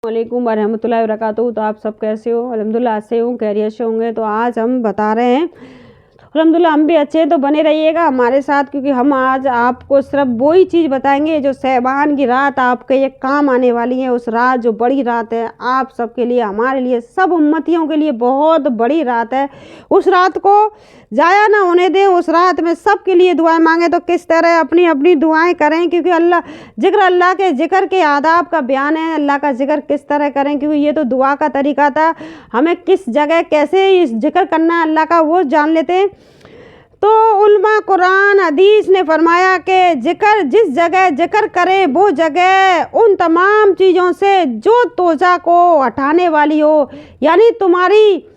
वालेकुम वरहमतुल्लाहि वबरकातुहू। तो आप सब कैसे हो? अल्हम्दुलिल्लाह अच्छे हूँ, खैरियत से होंगे। तो आज हम बता रहे हैं अल्हम्दुलिल्लाह हम भी अच्छे हैं, तो बने रहिएगा हमारे साथ, क्योंकि हम आज आपको सिर्फ वही चीज़ बताएंगे जो शैबान की रात आपके ये काम आने वाली है। उस रात जो बड़ी रात है आप सबके लिए, हमारे लिए, सब उम्मतियों के लिए बहुत बड़ी रात है। उस रात को ज़ाया ना होने दें। उस रात में सब के लिए दुआएं मांगे। तो किस तरह अपनी अपनी दुआएं करें, क्योंकि अल्लाह के जिक्र के आदाब का बयान है। अल्लाह का जिक्र किस तरह करें, क्योंकि ये तो दुआ का तरीका था। हमें किस जगह कैसे इस जिक्र करना है अल्लाह का वो जान लेते हैं। तो उल्मा कुरान हदीस ने फरमाया कि जिक्र जिस जगह जिक्र करे वो जगह उन तमाम चीज़ों से जो तोज़ा को हटाने वाली हो। यानी तुम्हारी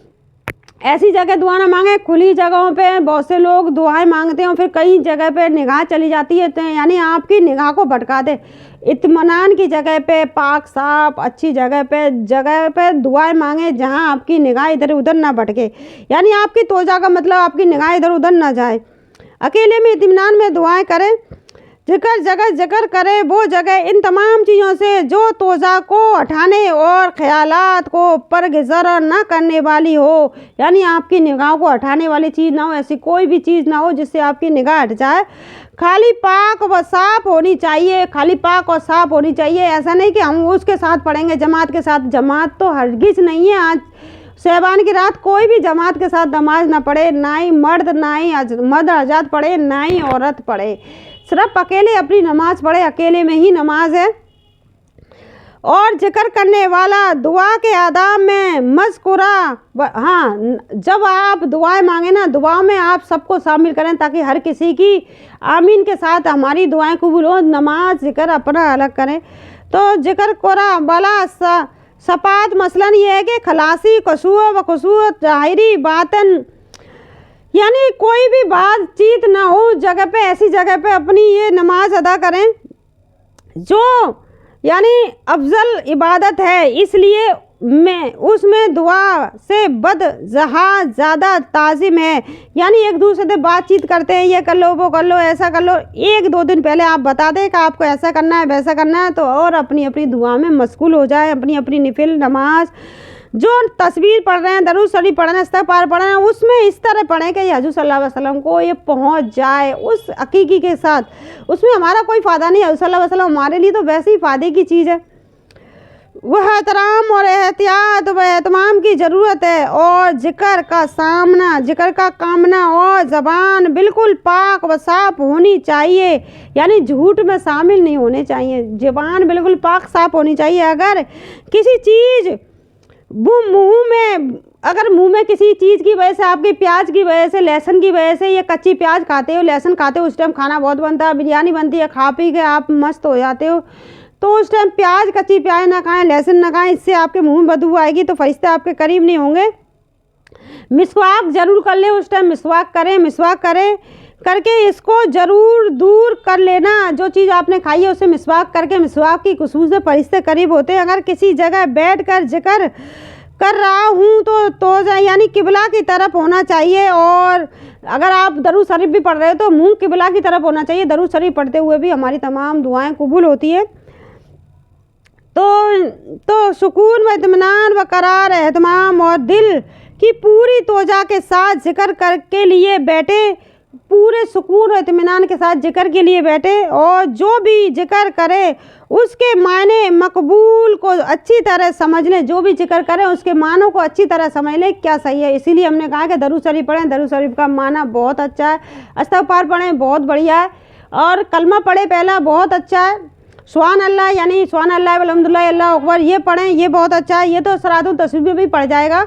ऐसी जगह दुआ ना मांगे, खुली जगहों पे बहुत से लोग दुआएं मांगते हैं, फिर कई जगह पे निगाह चली जाती है, तो यानी आपकी निगाह को भटका दे। इत्मीनान की जगह पे, पाक साफ अच्छी जगह पे दुआएं मांगे जहां आपकी निगाह इधर उधर ना भटके। यानी आपकी तोज़ा का मतलब आपकी निगाह इधर उधर ना जाए। अकेले में इत्मीनान में दुआएं करें। जिक्र करे वो जगह इन तमाम चीज़ों से जो तोज़ा को हटाने और ख़यालात को परगज़र ना करने वाली हो। यानी आपकी निगाह को हटाने वाली चीज़ ना हो, ऐसी कोई भी चीज़ ना हो जिससे आपकी निगाह हट जाए। खाली पाक व साफ़ होनी चाहिए, खाली पाक और साफ़ होनी चाहिए। ऐसा नहीं कि हम उसके साथ पढ़ेंगे जमात के साथ। जमात तो हरगिज़ नहीं है। आज शैबान की रात कोई भी जमात के साथ नमाज ना पढ़े, ना ही मर्द, ना ही मर्द आज़ाद पढ़े, ना ही औरत पढ़े। सिर्फ अकेले अपनी नमाज पढ़े, अकेले में ही नमाज है। और जिक्र करने वाला दुआ के आदाब में मज़कुरा, हाँ, जब आप दुआएं मांगे ना, दुआ में आप सबको शामिल करें ताकि हर किसी की आमीन के साथ हमारी दुआएं कबूल हो। नमाज जिक्र अपना अलग करें। तो जिक्र कोरा वाला सपात मसलन ये है कि खलासी कसूर व कसूर ज़ाहिरी बातन, यानी कोई भी बातचीत ना हो जगह पे, ऐसी जगह पे अपनी ये नमाज अदा करें जो यानी अफजल इबादत है। इसलिए मैं उसमें दुआ से बदजहा ज़्यादा ताज़िम है। यानी एक दूसरे से बातचीत करते हैं, ये कर लो, वो कर लो, ऐसा कर लो। एक दो दिन पहले आप बता दें कि आपको ऐसा करना है, वैसा करना है, तो और अपनी अपनी दुआ में मशगूल हो जाए। अपनी अपनी निफिल नमाज जो तस्वीर पढ़ रहे हैं, दरूद शरीफ पढ़ रहे हैं, इस्तिग़फ़ार पढ़ रहे हैं, उसमें इस तरह पढ़ें कि हज़रत सल्लल्लाहु अलैहि वसल्लम को ये पहुंच जाए उस हकीकी के साथ। उसमें हमारा कोई फ़ायदा नहीं है। हज़रत सल्लल्लाहु अलैहि वसल्लम हमारे लिए तो वैसे ही फ़ायदे की चीज़ है। वह एहतराम और एहतियात व एहतमाम की ज़रूरत है। और जिक्र का कामना और ज़बान बिल्कुल पाक व साफ़ होनी चाहिए। यानी झूठ में शामिल नहीं होने चाहिए। ज़बान बिल्कुल पाक साफ़ होनी चाहिए। अगर किसी चीज़ मुंह में किसी चीज़ की वजह से, आपकी प्याज की वजह से, लहसुन की वजह से, ये कच्ची प्याज खाते हो, लहसुन खाते हो, उस टाइम खाना बहुत बनता है, बिरयानी बनती है, खा पी के आप मस्त हो जाते हो, तो उस टाइम कच्ची प्याज ना खाएं, लहसुन ना खाएं। इससे आपके मुंह में बदबू आएगी, तो फरिश्ते आपके करीब नहीं होंगे। मिसवाक ज़रूर कर लें, उस टाइम मिसवाक करें करके इसको ज़रूर दूर कर लेना। जो चीज़ आपने खाई है उसे मिसवाक करके, मिसवाक की खुशबू से फरिश्ते करीब होते हैं। अगर किसी जगह बैठकर जिक्र कर रहा हूँ तो यानी किबला की तरफ होना चाहिए। और अगर आप दरूद शरीफ भी पढ़ रहे हो तो मुंह किबला की तरफ होना चाहिए। दरूद शरीफ पढ़ते हुए भी हमारी तमाम दुआएं कबूल होती है। तो सुकून व इत्मीनान व करार, एहतमाम और दिल की पूरी तोज़ा के साथ जिक्र के लिए बैठे, पूरे सुकून और इत्मीनान के साथ जिक्र के लिए बैठे। और जो भी जिक्र करे उसके मायने मकबूल को अच्छी तरह समझ लें। जो भी जिक्र करें उसके मानों को अच्छी तरह समझ लें क्या सही है। इसीलिए हमने कहा कि दरूद शरीफ पढ़ें। दरूद शरीफ का माना बहुत अच्छा है। इस्तिग़फ़ार पढ़ें, बहुत बढ़िया है। और कलमा पढ़े पहला, बहुत अच्छा है। सुभान अल्लाह, यानी सुभान अल्लाह अल्हम्दुलिल्लाह अल्लाहु अकबर, ये पढ़ें, ये बहुत अच्छा है। ये तो सलातुत तस्बीह में भी पढ़ जाएगा।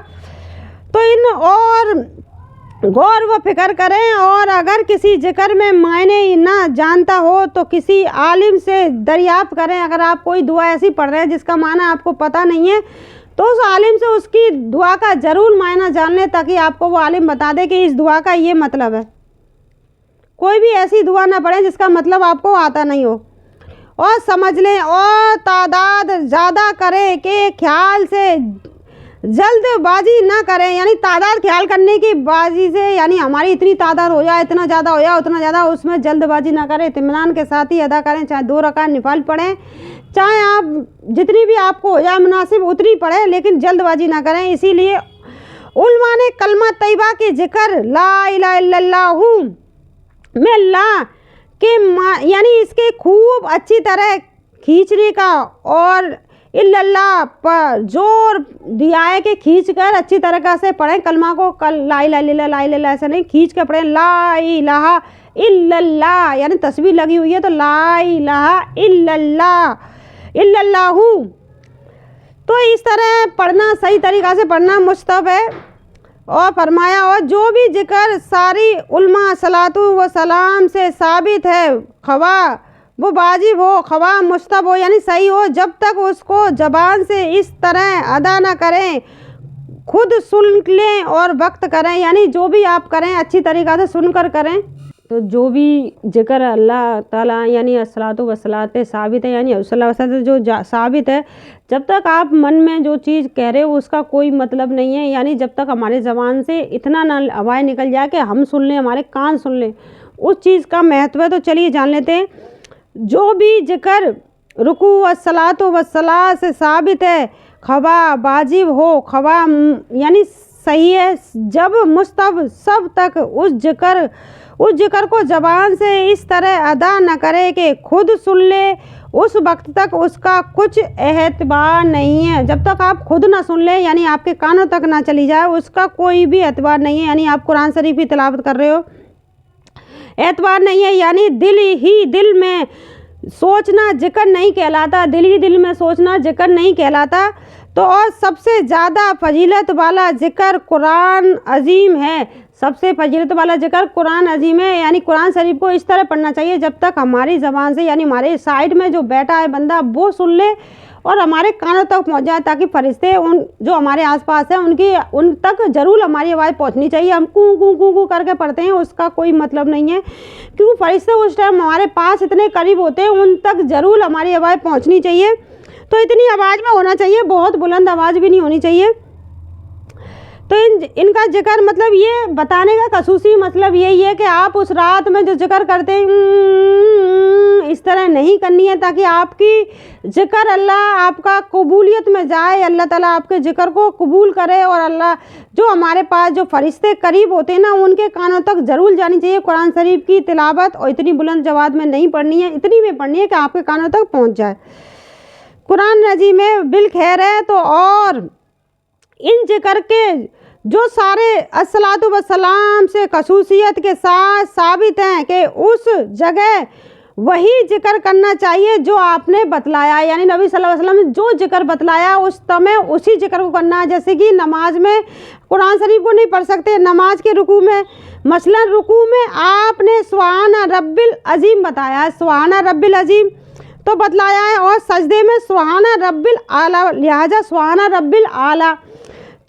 तो इन और गौर व फिक्र करें। और अगर किसी जिक्र में मायने ना जानता हो तो किसी आलिम से दरियाफ्त करें। अगर आप कोई दुआ ऐसी पढ़ रहे हैं जिसका माना आपको पता नहीं है, तो उस आलिम से उसकी दुआ का ज़रूर मायना जान लें, ताकि आपको वो आलिम बता दे कि इस दुआ का ये मतलब है। कोई भी ऐसी दुआ ना पढ़ें जिसका मतलब आपको आता नहीं हो। और समझ लें और तादाद ज़्यादा करें कि ख्याल से जल्दबाजी ना करें। यानी तादाद ख्याल करने की बाजी से, यानी हमारी इतनी तादाद हो जाए, इतना ज़्यादा हो जाए, उतना ज़्यादा, उसमें जल्दबाजी ना करें। इत्मीनान के साथ ही अदा करें। चाहे 2 रकात नफिल पढ़ें, चाहे आप जितनी भी आपको हो जाए मुनासिब उतनी पढ़े, लेकिन जल्दबाजी ना करें। इसीलिए उलमा ने कलमा तैयबा के जिक्र ला इलाहा इल्लल्लाहु में अल्लाह के यानी इसके खूब अच्छी तरह खींचने का और इल्लल्लाह पर जोर दिया है कि खींच कर अच्छी तरीक़ा से पढ़ें कलमा को। ला इलाहा इल्लल्लाह ऐसा नहीं, खींच कर पढ़ें ला इलाहा इल्लल्लाह, यानी तस्बीह लगी हुई है तो ला इलाहा इल्लल्लाहु। तो इस तरह पढ़ना, सही तरीक़ा से पढ़ना मुस्तहब है। और फरमाया और जो भी जिक्र सारी उलमा सलातु व सलाम से साबित है, खवा वो वाजिब हो खवा मुस्तहब हो, यानी सही हो, जब तक उसको ज़बान से इस तरह अदा ना करें, खुद सुन लें और वक्त करें, यानी जो भी आप करें अच्छी तरीक़ा से सुनकर करें। तो जो भी जिक्र अल्लाह ताला यानी अस्सलातु वस्सलाते साबित है, यानी वसल्लम जो साबित है, जब तक आप मन में जो चीज़ कह रहे हो उसका कोई मतलब नहीं है। यानी जब तक हमारे ज़बान से इतना ना हवाएं निकल जाए कि हम सुन लें, हमारे कान सुन लें, उस चीज़ का महत्व है। तो चलिए जान लेते हैं। जो भी जिक्र रुकू अस्सलातु वस्सलाम से साबित है, खवा वाजिब हो खवा यानी सही है, जब मुस्तहब सब तक उस जिक्र को ज़बान से इस तरह अदा न करे कि खुद सुन ले, उस वक्त तक उसका कुछ एतबार नहीं है। जब तक आप खुद ना सुन ले, यानी आपके कानों तक ना चली जाए, उसका कोई भी एतबार नहीं है। यानी आप कुरान शरीफ की तिलावत कर रहे हो, एतबार नहीं है। यानी दिल में सोचना जिक्र नहीं कहलाता, दिल ही दिल में सोचना जिक्र नहीं कहलाता। तो और सबसे ज़्यादा फजीलत वाला जिक्र कुरान अजीम है, सबसे फजीलत वाला जिक्र कुरान अजीम है। यानी कुरान शरीफ को इस तरह पढ़ना चाहिए जब तक हमारी ज़बान से, यानी हमारे साइड में जो बैठा है बंदा वो सुन ले और हमारे कानों तक पहुंच जाए, ताकि फरिश्ते उन जो हमारे आसपास हैं उन तक ज़रूर हमारी आवाज़ पहुंचनी चाहिए। हम कू कू कू कू करके पढ़ते हैं, उसका कोई मतलब नहीं है, क्योंकि फरिश्ते उस टाइम हमारे पास इतने करीब होते हैं, उन तक ज़रूर हमारी आवाज़ पहुंचनी चाहिए। तो इतनी आवाज़ में होना चाहिए, बहुत बुलंद आवाज़ भी नहीं होनी चाहिए। तो इनका जिक्र मतलब ये बताने का खसूसी मतलब यही है कि आप उस रात में जो जिक्र करते हैं इस तरह नहीं करनी है, ताकि आपकी जिक्र अल्लाह आपका कबूलियत में जाए, अल्लाह ताला आपके जिक्र को कबूल करे। और अल्लाह जो हमारे पास जो फरिश्ते करीब होते हैं ना, उनके कानों तक ज़रूर जानी चाहिए कुरान शरीफ की तिलावत। और इतनी बुलंद आवाज़ में नहीं पढ़नी है, इतनी भी पढ़नी है कि आपके कानों तक पहुँच जाए। कुरान अजीम में बिल खैर है। तो और इन जिक्र के जो सारे अस्सलातु वस्सलाम से खसूसियत के साथ साबित हैं कि उस जगह वही जिक्र करना चाहिए जो आपने बतलाया, यानी नबी सल्लल्लाहु अलैहि वसल्लम ने जो जिक्र बतलाया उस समय उसी जिक्र को करना है। जैसे कि नमाज में कुरान शरीफ को नहीं पढ़ सकते, नमाज के रुकू में मसलन रुकू में आपने सुभान रब्बिल अजीम बताया, सुभान रब्बिल अजीम तो बतलाया है, और सजदे में सुभान रब्बिल आला, लिहाजा सुभान रब्बिल आला।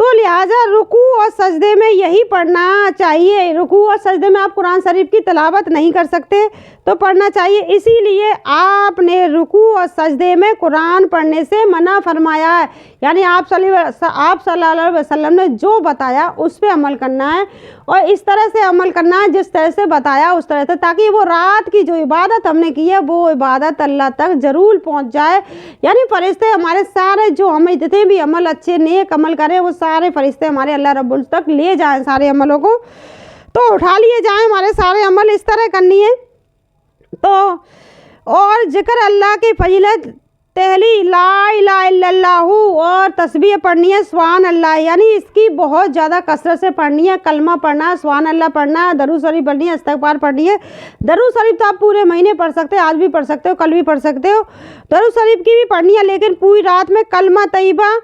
तो लिहाजा रुकू और सजदे में यही पढ़ना चाहिए। रुकू और सजदे में आप कुरान शरीफ की तिलावत नहीं कर सकते, तो पढ़ना चाहिए। इसीलिए आपने रुकू और सजदे में कुरान पढ़ने से मना फरमाया है। यानी आप सल्लल्लाहु अलैहि वसल्लम ने जो बताया उस पर अमल करना है, और इस तरह से अमल करना है जिस तरह से बताया उस तरह से, ताकि वो रात की जो इबादत हमने की है वो इबादत अल्लाह तक ज़रूर पहुँच जाए। यानी फरिश्ते हमारे सारे जो हम जितने भी अमल अच्छे नेक अमल करें वो सारे फरिश्ते हमारे अल्लाह रब्बुल तक ले जाएं, सारे अमलों को तो उठा लिए जाएं, हमारे सारे अमल इस तरह करनी है। तो और जिक्र अल्लाह की फजीलत तहली ला इलाहा इल्लल्लाहु और तस्बीह पढ़नी है सुभान अल्लाह, यानी इसकी बहुत ज़्यादा कसरत से पढ़नी है। कलमा पढ़ना है, सुभान अल्लाह पढ़ना है, दरूद शरीफ पढ़नी है, इस्तग़फ़ार पढ़नी है। दरूद शरीफ तो आप पूरे महीने पढ़ सकते हो, आज भी पढ़ सकते हो, कल भी पढ़ सकते हो, दरूद शरीफ की भी पढ़नी है। लेकिन पूरी रात में कलमा तैयबा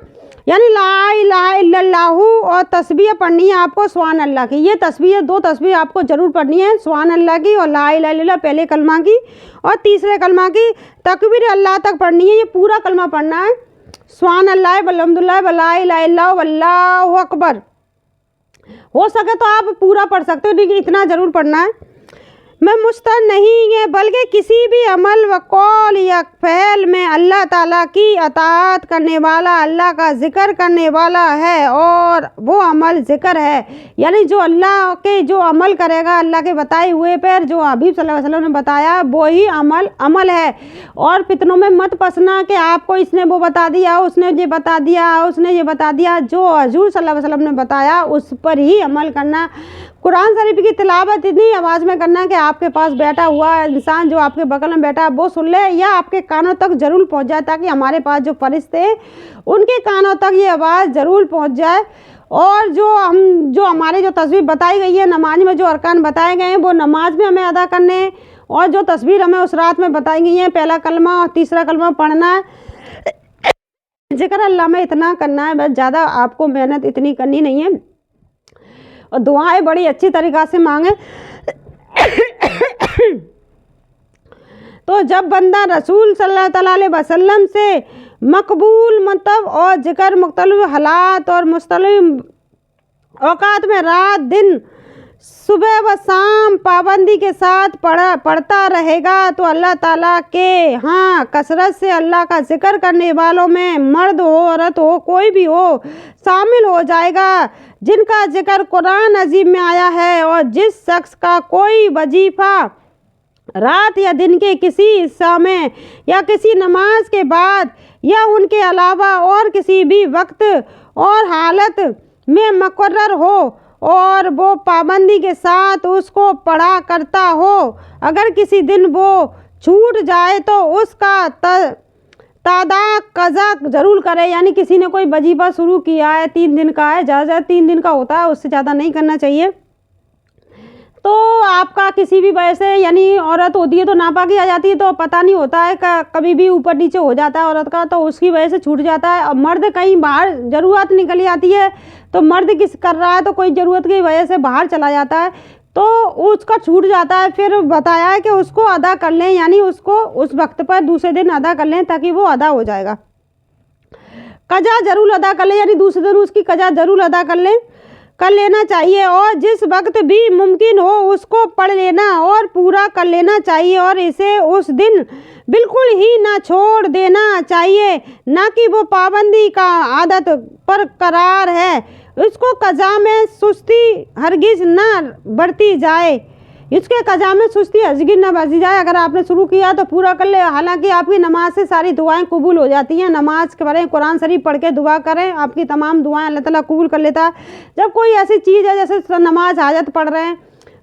यानी ला इलाहा इल्लल्लाहु और तस्बीह पढ़नी है आपको सुभान अल्लाह की। ये तस्बीह, दो तस्बीह आपको ज़रूर पढ़नी है, सुभान अल्लाह की और ला इलाहा इल्लल्लाह पहले कलमा की, और तीसरे कलमा की तकबीर अल्लाह तक पढ़नी है। ये पूरा कलमा पढ़ना है, सुभान अल्लाह वल्हम्दुलिल्लाह वला इलाहा इल्लल्लाह वल्लाहु अकबर। हो सके तो आप पूरा पढ़ सकते हो, लेकिन इतना ज़रूर पढ़ना है। में मुस्तर नहीं है, बल्कि किसी भी अमल व कौल या फ़ेल में अल्लाह ताला की अताअत करने वाला, अल्लाह का ज़िक्र करने वाला है, और वो अमल ज़िक्र है। यानी जो अल्लाह के जो अमल करेगा, अल्लाह के बताए हुए पर जो हबीब सल्लल्लाहु अलैहि वसल्लम ने बताया वो ही अमल है। और फितनों में मत फंसना कि आपको इसने वो बता दिया, उसने ये बता दिया, उसने ये बता दिया। जो हजूर सल्लल्लाहु अलैहि वसल्लम ने बताया उस पर ही अमल करना। कुरान शरीफ की तिलावत इतनी आवाज़ में करना कि आपके पास बैठा हुआ इंसान जो आपके बगल में बैठा वो सुन ले, या आपके कानों तक ज़रूर पहुंच जाए, ताकि हमारे पास जो फरिश्ते हैं उनके कानों तक ये आवाज़ ज़रूर पहुंच जाए। और जो हमारी जो तस्वीर बताई गई है, नमाज में जो अरकान बताए गए हैं वो नमाज में हमें अदा करने हैं। और जो तस्वीर हमें उस रात में बताई गई है, पहला कलमा और तीसरा कलमा पढ़ना है, जिक्र अल्लाह में इतना करना है, बस ज़्यादा आपको मेहनत इतनी करनी नहीं है। और दुआएं बड़ी अच्छी तरीक़ा से मांगे। तो जब बंदा रसूल सल्लल्लाहु अलैहि वसल्लम से मकबूल मतलब और जिक्र मुख्तलिफ हालात और मुख्तलिफ औकात में रात दिन सुबह व शाम पाबंदी के साथ पढ़ता रहेगा, तो अल्लाह ताला के हाँ कसरत से अल्लाह का जिक्र करने वालों में मर्द हो औरत हो कोई भी हो शामिल हो जाएगा, जिनका जिक्र कुरान अजीम में आया है। और जिस शख्स का कोई वजीफ़ा रात या दिन के किसी हिस्सा में या किसी नमाज के बाद या उनके अलावा और किसी भी वक्त और हालत में मुकर्रर हो और वो पाबंदी के साथ उसको पढ़ा करता हो, अगर किसी दिन वो छूट जाए तो उसका तादा कज़ा ज़रूर करे। यानी किसी ने कोई वजीफ़ा शुरू किया है 3 दिन का है, ज़्यादा 3 दिन का होता है, उससे ज़्यादा नहीं करना चाहिए। तो आपका किसी भी वजह से, यानी औरत होती है तो नापाकी आ जाती है तो पता नहीं होता है, कभी भी ऊपर नीचे हो जाता है औरत का, तो उसकी वजह से छूट जाता है। और मर्द कहीं बाहर ज़रूरत निकल आती है तो मर्द किस कर रहा है तो कोई ज़रूरत की वजह से बाहर चला जाता है तो उसका छूट जाता है। फिर बताया है कि उसको अदा कर लें, यानी उसको उस वक्त पर दूसरे दिन अदा कर लें ताकि वो अदा हो जाएगा। कज़ा ज़रूर अदा कर लें, यानी दूसरे दिन उसकी कज़ा ज़रूर अदा कर लेना चाहिए। और जिस वक्त भी मुमकिन हो उसको पढ़ लेना और पूरा कर लेना चाहिए, और इसे उस दिन बिल्कुल ही ना छोड़ देना चाहिए, ना कि वो पाबंदी का आदत पर करार है। इसको कज़ा में सुस्ती हरगिज़ ना बढ़ती जाए, इसके कज़ा में सुस्ती हरगिज़ ना बढ़ती जाए। अगर आपने शुरू किया तो पूरा कर ले। हालांकि आपकी नमाज से सारी दुआएं कबूल हो जाती हैं। नमाज के बारे में कुरान शरीफ पढ़ के दुआ करें, आपकी तमाम दुआएं अल्लाह ताला कबूल कर लेता है। जब कोई ऐसी चीज़ है जैसे नमाज हाजत पढ़ रहे हैं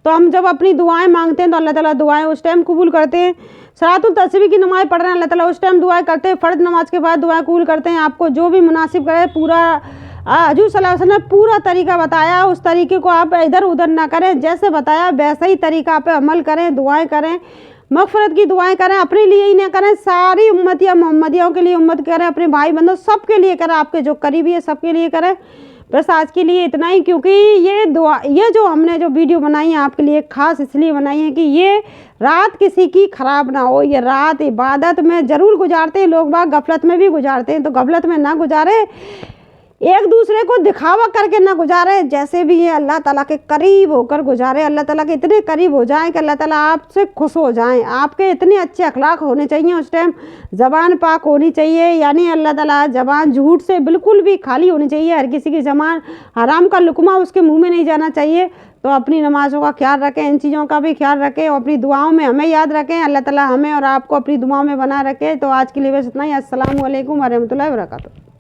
तो हम जब अपनी दुआएं मांगते हैं तो अल्लाह ताला दुआएं उस टाइम कबूल करते हैं। सलातुल तस्बीह की नमाज़ पढ़ रहे हैं, अल्लाह ताला उस टाइम दुआएं करते हैं। फ़र्ज़ नमाज के बाद दुआएं कबूल करते हैं। आपको जो भी मुनासिब करे, पूरा हजूर सल्लल्लाहु अलैहि वसल्लम ने पूरा तरीका बताया, उस तरीके को आप इधर उधर ना करें, जैसे बताया वैसा ही तरीका पे अमल करें, दुआएं करें, मग़फ़िरत की दुआएं करें। अपने लिए ही ना करें, सारी उम्मतिया मोहम्मदियों के लिए उम्मत करें, अपने भाई बंधुओं सबके लिए करें, आपके जो करीबी है सबके लिए करें। बस आज के लिए इतना ही, क्योंकि ये जो हमने जो वीडियो बनाई है आपके लिए ख़ास इसलिए बनाई है कि ये रात किसी की ख़राब ना हो। ये रात इबादत में ज़रूर गुजारते हैं लोग, बाग गफलत में भी गुजारते हैं, तो गफलत में ना गुजारे, एक दूसरे को दिखावा करके ना गुजारे, जैसे भी ये अल्लाह ताला के करीब होकर गुजारे, अल्लाह ताला के इतने करीब हो जाएं कि अल्लाह ताला आपसे खुश हो जाएं। आपके इतने अच्छे अखलाक होने चाहिए, उस टाइम ज़बान पाक होनी चाहिए, यानी अल्लाह ताला ज़बान झूठ से बिल्कुल भी खाली होनी चाहिए। हर किसी की ज़बान हराम का लुकमा उसके मुँह में नहीं जाना चाहिए। तो अपनी नमाज़ों का ख्याल रखें, इन चीज़ों का भी ख्याल रखें और अपनी दुआओं में हमें याद रखें। अल्लाह ताला हमें और आपको अपनी दुआओं में बना रखे। तो आज के लिए बस इतना ही। अस्सलामु अलैकुम व रहमतुल्लाहि व बरकातुहू।